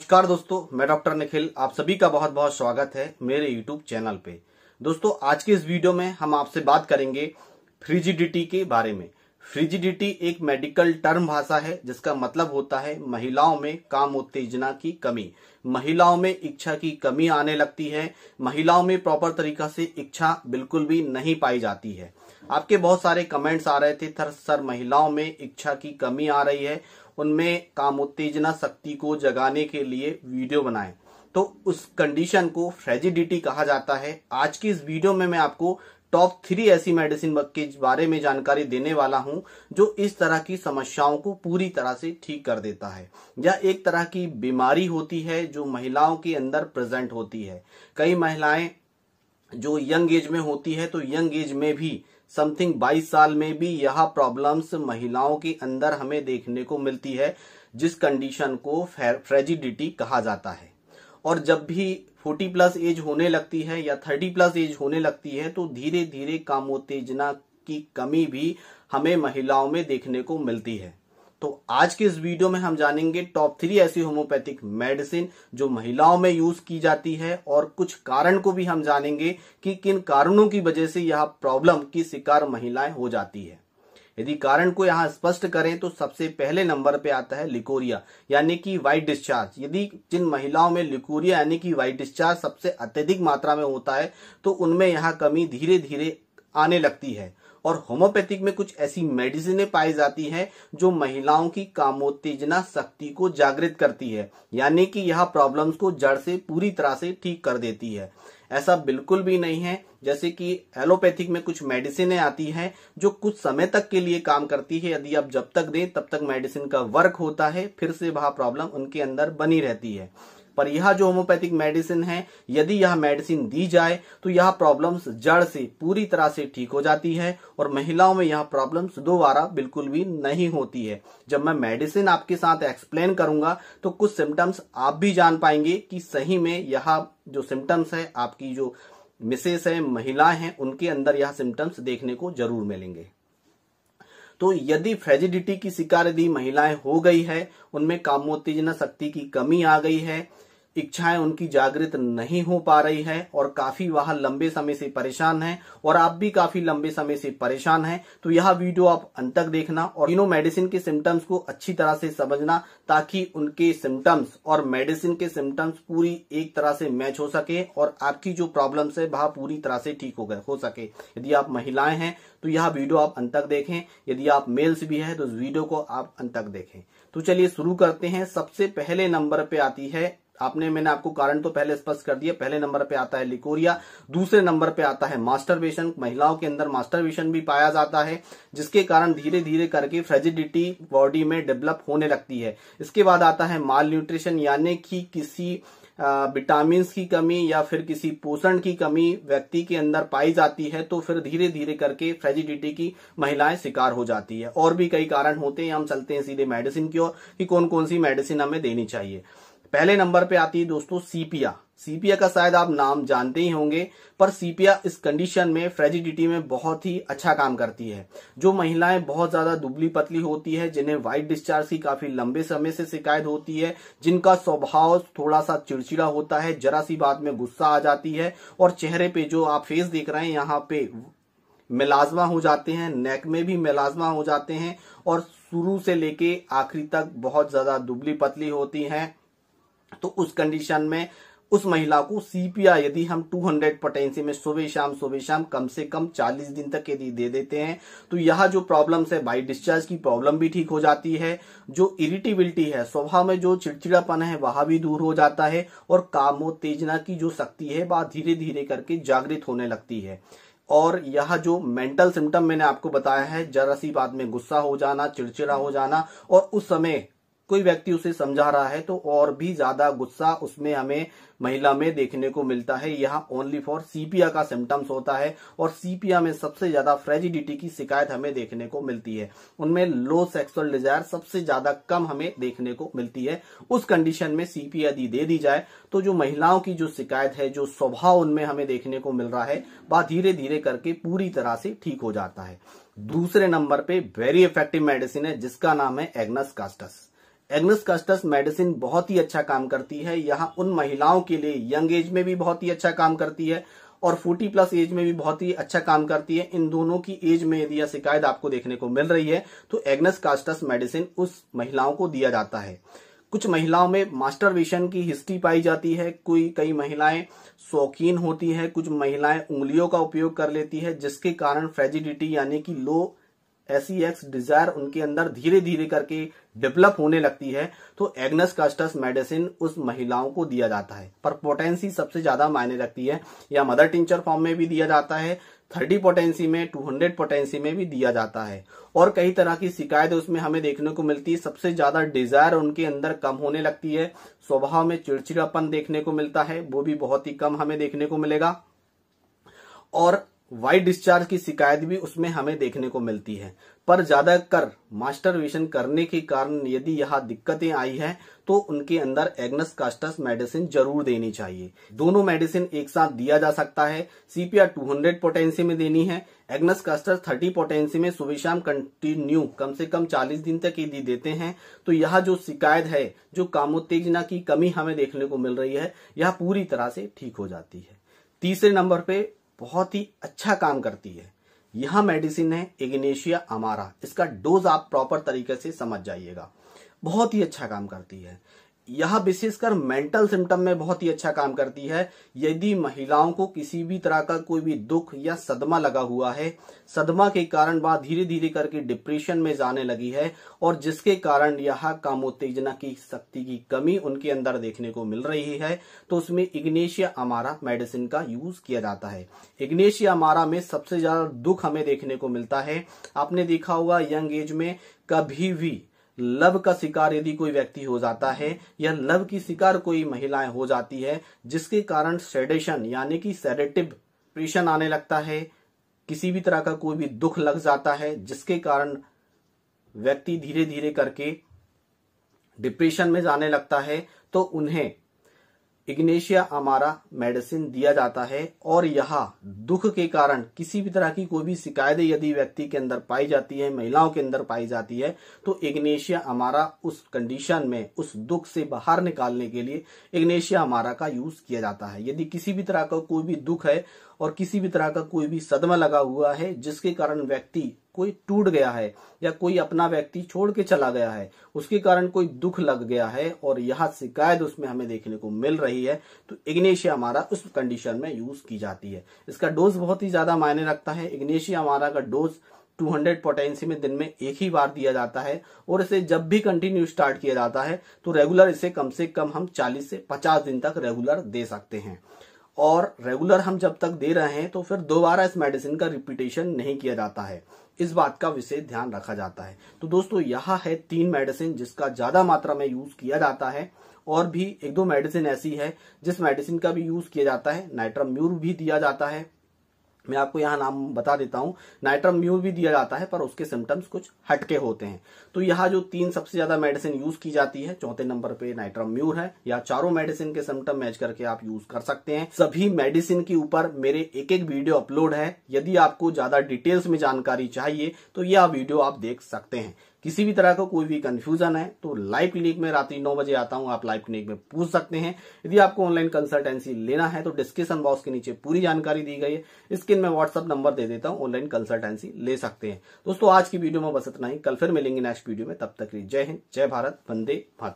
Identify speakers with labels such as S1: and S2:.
S1: नमस्कार दोस्तों, मैं डॉक्टर निखिल। आप सभी का बहुत बहुत स्वागत है मेरे YouTube चैनल पे। दोस्तों, आज के इस वीडियो में हम आपसे बात करेंगे फ्रिजिडिटी के बारे में। फ्रिजिडिटी एक मेडिकल टर्म भाषा है जिसका मतलब होता है महिलाओं में काम उत्तेजना की कमी। महिलाओं में इच्छा की कमी आने लगती है। महिलाओं में प्रॉपर तरीका से इच्छा बिल्कुल भी नहीं पाई जाती है। आपके बहुत सारे कमेंट्स आ रहे थे, सर महिलाओं में इच्छा की कमी आ रही है, उनमें काम उत्तेजना शक्ति को जगाने के लिए वीडियो बनाएं। तो उस कंडीशन को फ्रिजिडिटी कहा जाता है। आज की इस वीडियो में मैं आपको टॉप 3 ऐसी मेडिसिन के बारे में जानकारी देने वाला हूं जो इस तरह की समस्याओं को पूरी तरह से ठीक कर देता है। यह एक तरह की बीमारी होती है जो महिलाओं के अंदर प्रेजेंट होती है। कई महिलाएं जो यंग एज में होती है तो यंग एज में भी समथिंग 22 साल में भी यह प्रॉब्लम्स महिलाओं के अंदर हमें देखने को मिलती है, जिस कंडीशन को फ्रिजिडिटी कहा जाता है। और जब भी 40 प्लस एज होने लगती है या 30 प्लस एज होने लगती है तो धीरे धीरे कामोत्तेजना की कमी भी हमें महिलाओं में देखने को मिलती है। तो आज के इस वीडियो में हम जानेंगे टॉप 3 ऐसी होम्योपैथिक मेडिसिन जो महिलाओं में यूज की जाती है, और कुछ कारण को भी हम जानेंगे कि किन कारणों की वजह से यह प्रॉब्लम की शिकार महिलाएं हो जाती है। यदि कारण को यहाँ स्पष्ट करें तो सबसे पहले नंबर पे आता है लिकोरिया यानी कि व्हाइट डिस्चार्ज। यदि जिन महिलाओं में लिकोरिया यानी कि व्हाइट डिस्चार्ज सबसे अत्यधिक मात्रा में होता है तो उनमें यह कमी धीरे धीरे आने लगती है। और होम्योपैथिक में कुछ ऐसी मेडिसिनें पाई जाती हैं जो महिलाओं की कामोत्तेजना शक्ति को जागृत करती है, यानी कि यह प्रॉब्लम्स को जड़ से पूरी तरह से ठीक कर देती है। ऐसा बिल्कुल भी नहीं है जैसे कि एलोपैथिक में कुछ मेडिसिनें आती हैं जो कुछ समय तक के लिए काम करती है। यदि आप जब तक दें तब तक मेडिसिन का वर्क होता है, फिर से वह प्रॉब्लम उनके अंदर बनी रहती है। पर यह जो होम्योपैथिक मेडिसिन है, यदि यह मेडिसिन दी जाए तो यह प्रॉब्लम्स जड़ से पूरी तरह से ठीक हो जाती है और महिलाओं में यह प्रॉब्लम्स दोबारा बिल्कुल भी नहीं होती है। जब मैं मेडिसिन आपके साथ एक्सप्लेन करूंगा तो कुछ सिम्टम्स आप भी जान पाएंगे कि सही में यह जो सिम्टम्स है, आपकी जो मिसेस है, महिलाएं हैं, उनके अंदर यह सिम्टम्स देखने को जरूर मिलेंगे। तो यदि फ्रिजिडिटी की शिकार यदि महिलाएं हो गई है, उनमें कामोत्तेजना शक्ति की कमी आ गई है, इच्छाएं उनकी जागृत नहीं हो पा रही है और काफी वह लंबे समय से परेशान है और आप भी काफी लंबे समय से परेशान हैं, तो यह वीडियो आप अंत तक देखना और तीनों मेडिसिन के सिम्टम्स को अच्छी तरह से समझना ताकि उनके सिम्टम्स और मेडिसिन के सिम्टम्स पूरी एक तरह से मैच हो सके और आपकी जो प्रॉब्लम्स है वह पूरी तरह से ठीक हो सके। यदि आप महिलाएं हैं तो यह वीडियो आप अंत तक देखें, यदि आप मेल्स भी हैं तो इस वीडियो को आप अंत तक देखें। तो चलिए शुरू करते हैं। सबसे पहले नंबर पे आती है, मैंने आपको कारण तो पहले स्पष्ट कर दिया, पहले नंबर पे आता है लिकोरिया। दूसरे नंबर पे आता है मास्टरबेशन। महिलाओं के अंदर मास्टरबेशन भी पाया जाता है जिसके कारण धीरे धीरे करके फ्रिजिडिटी बॉडी में डेवलप होने लगती है। इसके बाद आता है माल न्यूट्रिशन यानी कि किसी विटामिन की कमी या फिर किसी पोषण की कमी व्यक्ति के अंदर पाई जाती है, तो फिर धीरे धीरे करके फ्रिजिडिटी की महिलाएं शिकार हो जाती है। और भी कई कारण होते हैं। हम चलते हैं सीधे मेडिसिन की ओर कि कौन कौन सी मेडिसिन हमें देनी चाहिए। पहले नंबर पे आती है दोस्तों सीपिया। सीपिया का शायद आप नाम जानते ही होंगे, पर सीपिया इस कंडीशन में फ्रिजिडिटी में बहुत ही अच्छा काम करती है। जो महिलाएं बहुत ज्यादा दुबली पतली होती है, जिन्हें व्हाइट डिस्चार्ज की काफी लंबे समय से शिकायत होती है, जिनका स्वभाव थोड़ा सा चिड़चिड़ा होता है, जरा सी बात में गुस्सा आ जाती है और चेहरे पे जो आप फेस देख रहे हैं यहाँ पे मेलाज्मा हो जाते हैं, नेक में भी मेलाज्मा हो जाते हैं और शुरू से लेके आखिरी तक बहुत ज्यादा दुबली पतली होती हैं, तो उस कंडीशन में उस महिला को सीपिया यदि हम 200 पोटेंसी में सुबह शाम कम से कम 40 दिन तक यदि दे देते हैं तो यह जो प्रॉब्लम्स है, व्हाइट डिस्चार्ज की प्रॉब्लम भी ठीक हो जाती है, जो इरिटेबिलिटी है, स्वभाव में जो चिड़चिड़ापन है वह भी दूर हो जाता है और कामोत्तेजना की जो शक्ति है वह धीरे धीरे करके जागृत होने लगती है। और यह जो मेंटल सिम्टम मैंने आपको बताया है, जरा सी बात में गुस्सा हो जाना, चिड़चिड़ा हो जाना और उस समय कोई व्यक्ति उसे समझा रहा है तो और भी ज्यादा गुस्सा उसमें हमें महिला में देखने को मिलता है। यह ओनली फॉर सीपिया का सिम्टम्स होता है और सीपिया में सबसे ज्यादा फ्रिजिडिटी की शिकायत हमें देखने को मिलती है। उनमें लो सेक्सुअल डिजायर सबसे ज्यादा कम हमें देखने को मिलती है। उस कंडीशन में सीपिया यदि दे दी जाए तो जो महिलाओं की जो शिकायत है, जो स्वभाव उनमें हमें देखने को मिल रहा है, वह धीरे धीरे करके पूरी तरह से ठीक हो जाता है। दूसरे नंबर पे वेरी इफेक्टिव मेडिसिन है जिसका नाम है एग्नस कास्टस। एग्नेस कस्टस मेडिसिन बहुत ही अच्छा काम करती है। यहाँ उन महिलाओं के लिए यंग एज में भी बहुत ही अच्छा काम करती है और 40 प्लस एज में भी बहुत ही अच्छा काम करती है। इन दोनों की एज में यदि यह शिकायत आपको देखने को मिल रही है तो एग्नेस कस्टस मेडिसिन उस महिलाओं को दिया जाता है। कुछ महिलाओं में मास्टरबेशन की हिस्ट्री पाई जाती है, कई महिलाएं शौकीन होती है, कुछ महिलाएं उंगलियों का उपयोग कर लेती है, जिसके कारण फ्रेजिडिटी यानी कि लो सेक्स डिजायर उनके अंदर धीरे धीरे करके डेवलप होने लगती है। तो एग्नेस कस्टस मेडिसिन उस महिलाओं को दिया जाता है। पर पोटेंसी सबसे ज्यादा मायने रखती है। या मदर टिंचर फॉर्म में भी दिया जाता है, 30 पोटेंसी में, 200 पोटेंसी में भी दिया जाता है। और कई तरह की शिकायत उसमें हमें देखने को मिलती है। सबसे ज्यादा डिजायर उनके अंदर कम होने लगती है, स्वभाव में चिड़चिड़ापन देखने को मिलता है, वो भी बहुत ही कम हमें देखने को मिलेगा। और वाइट डिस्चार्ज की शिकायत भी उसमें हमें देखने को मिलती है। पर ज्यादातर मास्टरबेशन करने के कारण यदि यह दिक्कतें आई है तो उनके अंदर एग्नेस कस्टस मेडिसिन जरूर देनी चाहिए। दोनों मेडिसिन एक साथ दिया जा सकता है। सीपीआर 200 पोटेंसी में देनी है, एग्नेस कस्टस 30 पोटेंसी में सुबह शाम कंटिन्यू कम से कम 40 दिन तक यदि देते हैं तो यह जो शिकायत है, जो कामोत्तेजना की कमी हमें देखने को मिल रही है, यह पूरी तरह से ठीक हो जाती है। तीसरे नंबर पे बहुत ही अच्छा काम करती है यह मेडिसिन है इग्नेशिया अमारा। इसका डोज आप प्रॉपर तरीके से समझ जाइएगा। बहुत ही अच्छा काम करती है यह, विशेषकर मेंटल सिम्टम में बहुत ही अच्छा काम करती है। यदि महिलाओं को किसी भी तरह का कोई भी दुख या सदमा लगा हुआ है, सदमा के कारण वह धीरे धीरे करके डिप्रेशन में जाने लगी है और जिसके कारण यह कामोत्तेजना की शक्ति की कमी उनके अंदर देखने को मिल रही है, तो उसमें इग्नेशिया अमारा मेडिसिन का यूज किया जाता है। इग्नेशिया अमारा में सबसे ज्यादा दुख हमें देखने को मिलता है। आपने देखा होगा यंग एज में कभी भी लव का शिकार यदि कोई व्यक्ति हो जाता है या लव की शिकार कोई महिलाएं हो जाती है, जिसके कारण सेडेशन यानी कि सेडेटिव डिप्रेशन आने लगता है, किसी भी तरह का कोई भी दुख लग जाता है, जिसके कारण व्यक्ति धीरे धीरे करके डिप्रेशन में जाने लगता है, तो उन्हें इग्नेशिया अमारा मेडिसिन दिया जाता है। और यह दुख के कारण किसी भी तरह की कोई भी शिकायत यदि व्यक्ति के अंदर पाई जाती है, महिलाओं के अंदर पाई जाती है, तो इग्नेशिया अमारा उस कंडीशन में, उस दुख से बाहर निकालने के लिए इग्नेशिया अमारा का यूज किया जाता है। यदि किसी भी तरह का कोई भी दुख है और किसी भी तरह का कोई भी सदमा लगा हुआ है, जिसके कारण व्यक्ति कोई टूट गया है या कोई अपना व्यक्ति छोड़ के चला गया है, उसके कारण कोई दुख लग गया है और यह शिकायत उसमें हमें देखने को मिल रही है, तो इग्नेशिया अमारा उस कंडीशन में यूज की जाती है। इसका डोज बहुत ही ज्यादा मायने रखता है। इग्नेशिया अमारा का डोज 200 पोटेंसी में दिन में एक ही बार दिया जाता है और इसे जब भी कंटिन्यू स्टार्ट किया जाता है तो रेगुलर इसे कम से कम हम 40 से 50 दिन तक रेगुलर दे सकते हैं। और रेगुलर हम जब तक दे रहे हैं तो फिर दोबारा इस मेडिसिन का रिपीटेशन नहीं किया जाता है, इस बात का विशेष ध्यान रखा जाता है। तो दोस्तों यह है 3 मेडिसिन जिसका ज्यादा मात्रा में यूज किया जाता है। और भी 1-2 मेडिसिन ऐसी है जिस मेडिसिन का भी यूज किया जाता है। नाइट्रम्यूर भी दिया जाता है, मैं आपको यहाँ नाम बता देता हूँ। नाइट्रम्यूर भी दिया जाता है पर उसके सिम्टम्स कुछ हटके होते हैं। तो यहाँ जो 3 सबसे ज्यादा मेडिसिन यूज की जाती है, चौथे नंबर पे नाइट्रम्यूर है। या चारों मेडिसिन के सिम्टम मैच करके आप यूज कर सकते हैं। सभी मेडिसिन के ऊपर मेरे एक वीडियो अपलोड है। यदि आपको ज्यादा डिटेल्स में जानकारी चाहिए तो यह वीडियो आप देख सकते हैं। किसी भी तरह का कोई भी कंफ्यूजन है तो लाइव क्लिनिक में रात्रि 9 बजे आता हूं, आप लाइव क्लिनिक में पूछ सकते हैं। यदि आपको ऑनलाइन कंसल्टेंसी लेना है तो डिस्क्रिप्शन बॉक्स के नीचे पूरी जानकारी दी गई है। स्क्रीन में व्हाट्सएप नंबर दे देता हूं, ऑनलाइन कंसल्टेंसी ले सकते हैं। दोस्तों आज की वीडियो में बस इतना ही, कल फिर मिलेंगे नेक्स्ट वीडियो में। तब तक जय हिंद, जय भारत, वंदे मातरम।